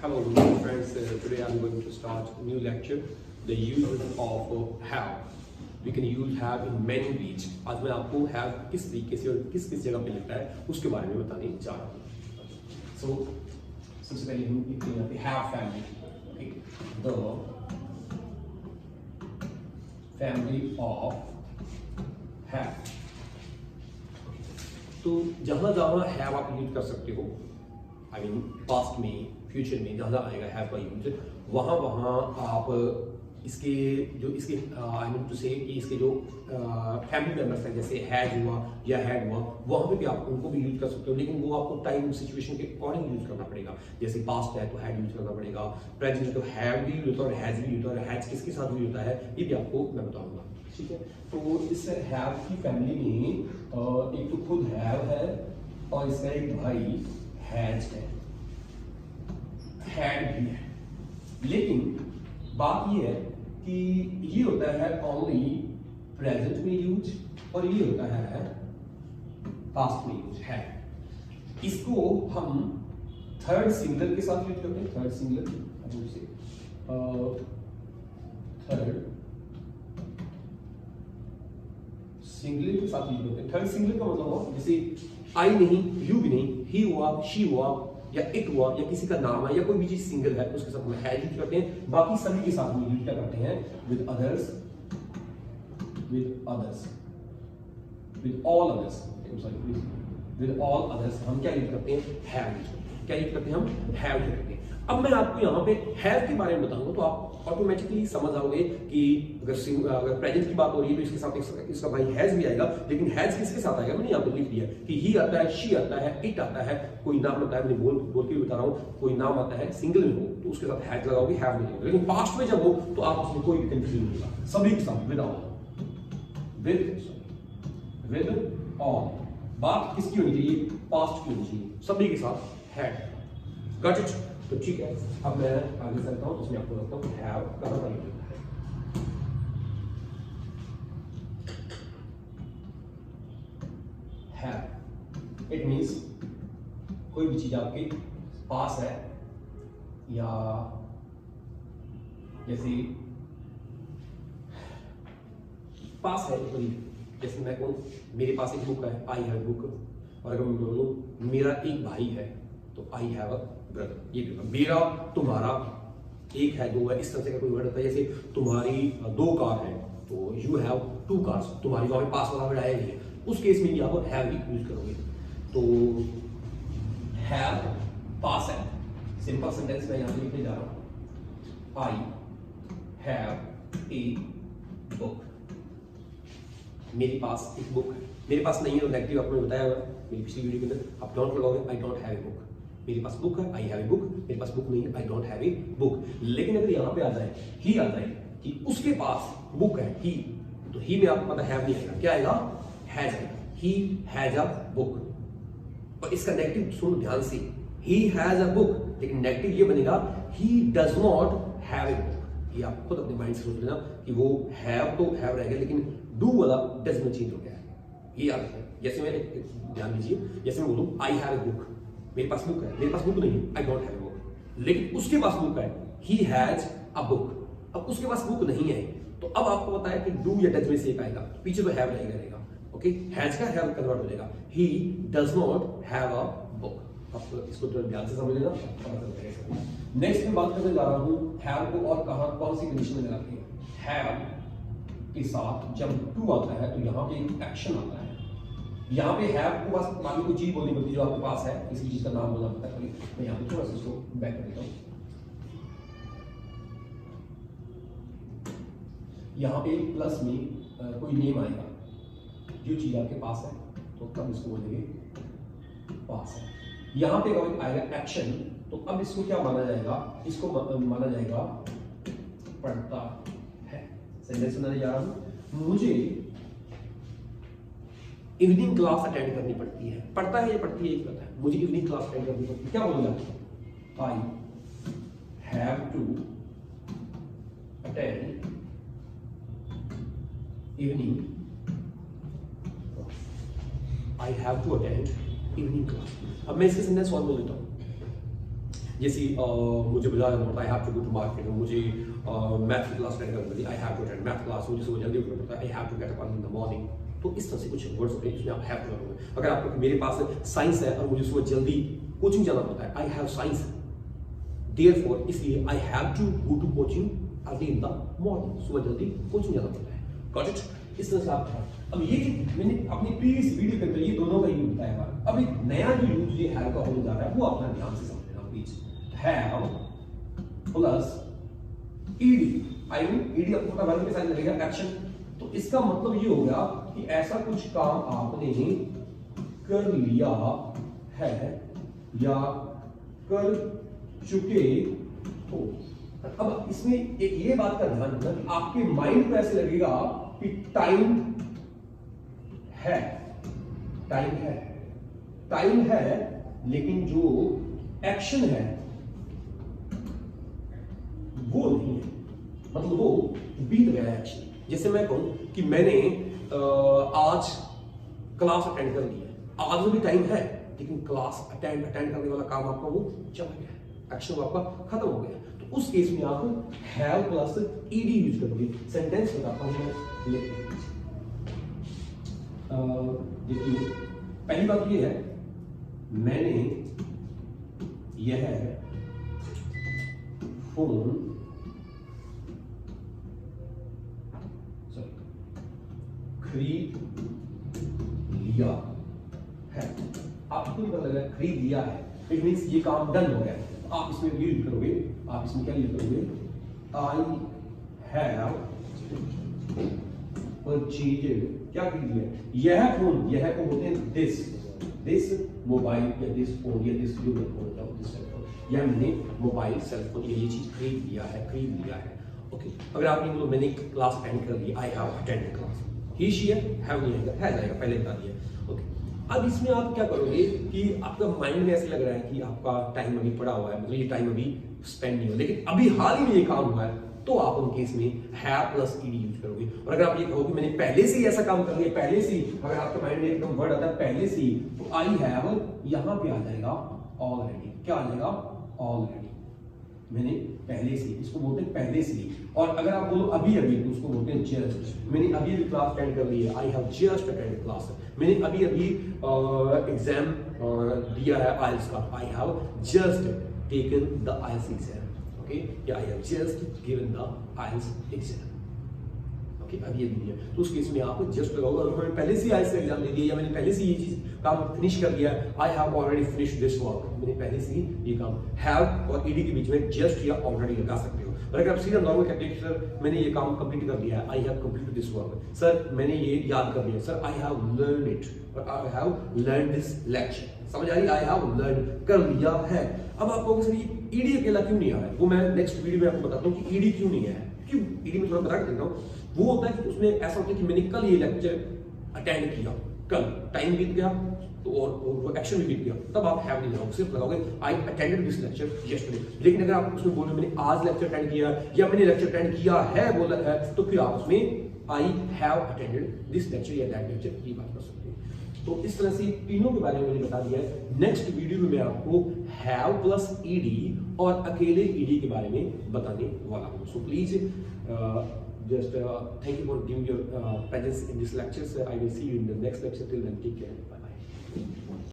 Hello friends, today I'm going to start a new lecture, the use of have. We can use have in many ways. आज मैं आपको have किस तरीके से और किस किस जगह पे लिखता है उसके बारे में बताने जा रहा हूँ. So सबसे पहले हम लिखते हैं यहाँ पे have family. Okay, the family of have. तो जहाँ जहाँ have आप यूज कर सकते हो, आई मीन पास्ट में, फ्यूचर में जहाँ जहाँ आएगा हैव का यूज, वहाँ वहाँ आप इसके जो इसके आई मीन टू से कि इसके जो फैमिली मेम्बर्स हैं जैसे हैड हुआ या हैड हुआ, वहाँ पे भी आप उनको भी यूज कर सकते हो, लेकिन वो आपको टाइम सिचुएशन के अकॉर्डिंग यूज करना पड़ेगा. जैसे पास्ट है तो हैड यूज करना पड़ेगा, प्रेजेंट तो हैव भी यूज होता है और हैज भी यूज होता है, हैज किसके साथ भी होता है ये भी आपको मैं बताऊंगा. ठीक है, तो इस हैव की फैमिली में एक तो खुद हैव है और इसका एक भाई हैज है, हैड भी है. लेकिन बात ये है कि ये होता है ओनली प्रेजेंट में यूज और ये होता है पास्ट में यूज है. इसको हम थर्ड सिंगुलर के साथ यूज करते हैं. थर्ड सिंगुलर थर्ड सिंगुलर के साथ यूज करते हैं. थर्ड सिंगुलर का मतलब हुआ जैसे आई नहीं, यू भी नहीं, ही हुआ, शी हुआ या इट हुआ या किसी का नाम है या कोई भी चीज सिंगल है उसके साथ हम हैज यूज करते हैं. बाकी सभी के साथ हम यूज क्या करते हैं with others, with others, with all others, sorry with all others हम क्या यूज करते हैं हैव यूज करते हैं. क्या यूज करते हैं हम हैव यूज करते हैं. अब मैं आपको यहाँ पे हैव के बारे में बताऊंगा तो आप ऑटोमेटिकली समझ आओगे कि अगर प्रेजेंट की बात हो रही है तो इसके साथ इसका भाई हैज भी आएगा, लेकिन हैज किसके साथ आएगा मैंने यहाँ पे लिख दिया कि ही आता है, शी आता है, इट आता है, कोई नाम आता है, मैंने बोल के बता रहा हूँ, कोई नाम आता है सिंगल में हो तो उसके साथ हैज लगाओगे, हैव नहीं लगाओगे. लेकिन पास्ट में जब हो तो आप उसमें कोई भी कंफ्यूजन नहीं होगा, सभी के साथ विद ऑल, विद ऑल. बात किसकी होनी चाहिए, पास्ट की होनी चाहिए, सभी के साथ हैड. Got it? तो ठीक है, अब मैं आगे चलता हूँ, उसमें आपको बताता हूँ हैव कहाँ पर यूज होता है. हैव इट मींस कोई भी चीज आपके पास है या जैसे पास है कोई, जैसे मैं कहूँ मेरे पास एक बुक है, आई हैव बुक. और अगर मैं बोलूँ मेरा एक भाई है तो आई हैव अ ब्रदर. ये भी मेरा तुम्हारा एक है, दो है, इस तरह से का कोई वर्ड होता है. जैसे तुम्हारी दो कार है तो यू हैव टू कार्स, तुम्हारी वहां पे पास वाला वर्ड आया नहीं है, उस केस में भी आप हैव ही यूज करोगे. तो हैव पास है, सिंपल सेंटेंस में यहां पे लिखने जा रहा हूं, आई हैव ए बुक. मेरे पास एक बुक है. मेरे पास नहीं है तो नेगेटिव आपको बताया हुआ है मेरी पिछली वीडियो के अंदर, आप डोंट लगाओगे I don't have a book. मेरे पास बुक है, आई हैव ए बुक. मेरे पास बुक नहीं है, I don't have a book. लेकिन अगर यहाँ पे आ जाए ही आ जाए कि उसके पास बुक है ही, तो ही में आपको पता हैव नहीं आएगा, क्या आएगा हैज आएगा. He has a book. और इसका नेगेटिव सुनो ध्यान से, ही हैज अ बुक, लेकिन नेगेटिव ये बनेगा he does not have a book. ये आप खुद अपने माइंड से सोच लेना कि वो हैव तो हैव रहेगा लेकिन डू वाला डज में चेंज हो गया है. ये याद है. जैसे मैं ध्यान दीजिए, जैसे मैं बोलूं आई हैव ए बुक, मेरे पास बुक है, मेरे पास बुक नहीं है, I don't have a book. लेकिन उसके पास बुक है, ही हैज अ बुक. अब उसके पास बुक नहीं है तो अब आपको पता है कि डू या डज में से एक आएगा, पीछे तो हैव रहेगा. ओके, हैज का हैव कन्वर्ट हो जाएगा, he does not have a book. आप इसको थोड़ा ध्यान से समझ लेना. नेक्स्ट में बात करने जा रहा हूं हैव को और कहां कौन सी कंडीशन में लगाते हैं. हैव के साथ जब टू आता है तो यहाँ पे एक एक्शन आता है. यहाँ पे हैव को बस मान लो कोई चीज बोलनी पड़ती है जो आपके पास है, किसी चीज का नाम बोलना पड़ता है. मैं यहाँ पे थोड़ा सा इसको बैक कर देता हूँ. यहाँ पे प्लस में कोई नेम आएगा, जो चीज आपके पास है तो तब इसको बोलेंगे पास है. यहाँ पे अगर आएगा एक्शन तो अब इसको क्या माना जाएगा, इसको माना जाएगा पढ़ता है. सेंटेंस बनाने जा रहा हूं, मुझे इवनिंग क्लास अटेंड करनी पड़ती है. पढ़ता है या पढ़ती है एक पता है, मुझे इवनिंग क्लास अटेंड करनी पड़ती है. क्या बोलूंगा, I have to attend evening, I have to attend evening class. अब मैं इसके सेंटेंस और बोल देता हूं. जैसे मुझे बाजार जाना पड़ता है, I have to go to market, मुझे मैथ की क्लास अटेंड करनी पड़ती है, I have to attend math class, मुझे सुबह जल्दी उठना पड़ता है, I have to get up in the morning. तो इस तरह से कुछ वर्ड्स होते हैं जिसमें आप हैव टू लगाओगे। अगर आपको मेरे पास साइंस है और मुझे सुबह जल्दी कोचिंग जाना पड़ता है, आई हैव साइंस, देयरफॉर इसलिए I have to go to coaching early in the morning, सुबह जल्दी कोचिंग जाना पड़ता है। Got it? इस तरह से आप अब ये मैंने अपनी प्रीवियस वीडियो के अंदर ये दोनों का यूज बताया है। अब एक नया जो यूज ये हैव का होने जा रहा है वो अपना ध्यान से समझना please. Have plus ED, I mean ED आपको पता वर्ब के साथ लगेगा एक्शन, तो इसका मतलब ये होगा कि ऐसा कुछ काम आपने कर लिया है या कर चुके हो। अब इसमें एक ये बात का ध्यान रखना कि आपके माइंड को ऐसे लगेगा कि टाइम है, टाइम है, लेकिन जो एक्शन है वो नहीं है, मतलब वो बीत गया है एक्शन। जैसे मैं कहूं कि मैंने आज क्लास अटेंड कर ली है, आज भी टाइम है लेकिन क्लास अटेंड करने वाला काम आपका वो चला गया, एक्शन आपका खत्म हो गया। तो उस केस में आप हैव प्लस ईडी यूज करोगे। सेंटेंस बताता हूं मैं, देखिए पहली बात ये है, मैंने यह फोन खरीद लिया है। आपको पता लगा खरीद लिया है, इट मींस ये काम डन हो गया। आप इसमें यूज करोगे, आप इसमें क्या यूज करोगे, आई हैव परचेज्ड, क्या खरीद लिया, यह फोन, यह को बोलते हैं दिस मोबाइल या दिस फोन या दिस जो फोन है दिस सेल फोन, यह मैंने मोबाइल सेल फोन ये चीज खरीद लिया है। ओके, अगर आपने बोलो मैंने क्लास अटेंड कर ली, I have attended class, he she have नहीं आएगा, है जाएगा, पहले बता दिया। ओके, अब इसमें आप क्या करोगे कि आपका माइंड में ऐसे लग रहा है कि आपका टाइम अभी पड़ा हुआ है, मतलब ये टाइम अभी स्पेंड नहीं हुआ, लेकिन अभी हाल ही में ये काम हुआ है, तो आप उन केस में हैव प्लस ईडी यूज करोगे। और अगर आप ये कहो कि मैंने पहले से ही ऐसा काम कर लिया, पहले से ही, अगर आपके माइंड में एकदम वर्ड आता है पहले से ही, तो आई हैव यहां पे आ जाएगा ऑलरेडी, क्या आ जाएगा, ऑलरेडी, मैंने पहले से, इसको बोलते हैं पहले से ही। और अगर आप बोलो अभी तो उसको बोलते हैं जस्ट, मैंने अभी क्लास अटेंड कर ली है, I have just attended class, मैंने अभी एग्जाम दिया है आइल्स का, I have just taken the IELTS exam, okay, या I have just given the IELTS exam. अब ये भी है, तो उस केस में आप जस्ट लगाओगे। अगर मैंने पहले से आइल्स का एग्जाम दे दिया या मैंने पहले से ये चीज काम फिनिश कर दिया, I have already finished this work, मैंने पहले से ही ये काम, हैव और ईडी के बीच में जस्ट या ऑलरेडी लगा सकते हो। और अगर आप सीधा नॉर्मल कहते हैं सर मैंने ये काम कंप्लीट कर दिया है, I have completed this work, sir मैंने ये याद कर लिया, sir I have learned it, और I have learned this lecture, समझ आ रही, आई हैव लर्न कर लिया है। अब आप कहोगे सर ये ईडी अकेला क्यों नहीं आ रहा है, वो मैं नेक्स्ट वीडियो में आपको बताता हूँ कि ईडी क्यों नहीं है, क्यों ईडी में थोड़ा बता के देता हूँ। वो होता है कि उसमें ऐसा होता है कि मैंने कल ये लेक्चर अटेंड किया, कल टाइम बीत गया तो और एक्शन भी बीत गया, तब आप हैव नहीं लगाओगे, सिर्फ लगाओगे I attended this lecture yesterday. लेकिन अगर आप उसमें बोलो मैंने आज लेक्चर अटेंड किया या मैंने लेक्चर अटेंड किया है बोला है, तो फिर आप उसमें आई हैव अटेंडेड दिस लेक्चर या दैट लेक्चर ये बात कर सकते हैं। तो इस तरह से तीनों के बारे में मैंने बता दिया है। नेक्स्ट वीडियो में मैं आपको हैव प्लस ईडी और अकेले ईडी के बारे में बताने वाला हूँ। So please just thank you for giving your presence in this lecture. I will see you in the next lecture. Till then, take care. Bye bye.